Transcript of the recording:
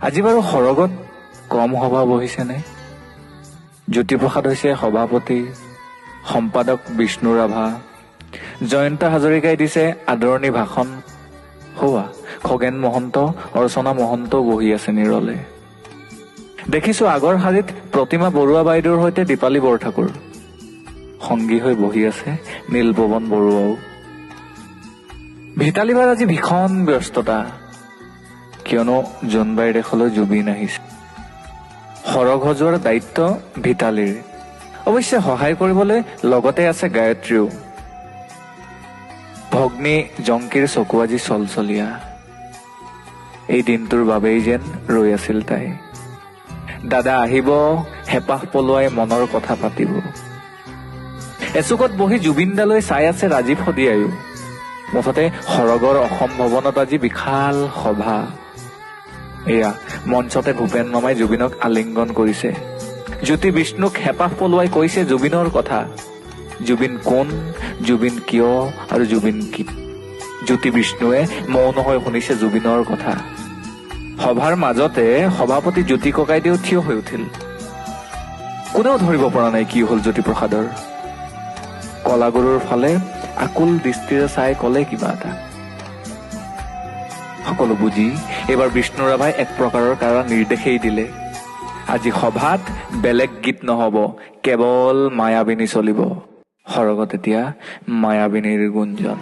আজি বাৰু সৰগত কম সভা বহিছেনে? জ্যোতিপ্ৰসাদ হৈছে সভাপতি, সম্পাদক বিষ্ণু ৰাভা, জয়ন্ত হাজৰিকাই দিছে আদৰণি ভাষণ। হোৱা খগেন মহন্ত, অৰ্চনা মহন্তও বহি আছে নিৰলে। দেখিছো আগৰ শাৰীত প্ৰতিমা বৰুৱা বাইদেউৰ সৈতে দীপালী বৰঠাকুৰ, সংগী হৈ বহি আছে নীলপৱন বৰুৱাও। ভিতালীবাৰ আজি ভীষণ ব্যস্ততা, কিয়নো জোনবাইৰ দেশলৈ জুবিন আহিছে। সৰগ সজোৱাৰ দায়িত্ব ভিতালীৰ। অৱশ্যে সহায় কৰিবলৈ লগতে আছে গায়ত্ৰীও। ভগ্নী জংকীৰ চকু আজি চলচলীয়া। এই দিনটোৰ বাবেই যেন ৰৈ আছিল তাই। দাদা আহিব, হেঁপাহ পলোৱাই মনৰ কথা পাতিব। এচুকত বহি জুবিনদালৈ চাই আছে ৰাজীৱ শদিয়ায়ো। মুঠতে সৰগৰ অসম ভৱনত আজি বিশাল সভা। এয়া মঞ্চতে ভূপেন মামাই জুবিনক আলিংগন কৰিছে। জ্যোতি বিষ্ণুক হেঁপাহ পলোৱাই কৈছে জুবিনৰ কথা। জুবিন কোন, জুবিন কিয় আৰু জুবিন কি। জ্যোতি বিষ্ণুৱে মৌন হৈ শুনিছে জুবিনৰ কথা। সভাৰ মাজতে সভাপতি জ্যোতি ককাইদেউ থিয় হৈ উঠিল। কোনেও ধৰিব পৰা নাই কি হল জ্যোতিপ্ৰসাদৰ। কলাগুৰুৰ ফালে আকুল দৃষ্টিৰে চাই কলে কিবা এটা। সকলো বুজি এইবাৰ বিষ্ণু ৰাভাই এক প্ৰকাৰৰ কাৰা নিৰ্দেশেই দিলে। আজি সভাত বেলেগ গীত নহব, কেৱল মায়াবিনী চলিব। সৰগত এতিয়া মায়াবিনীৰ গুঞ্জন।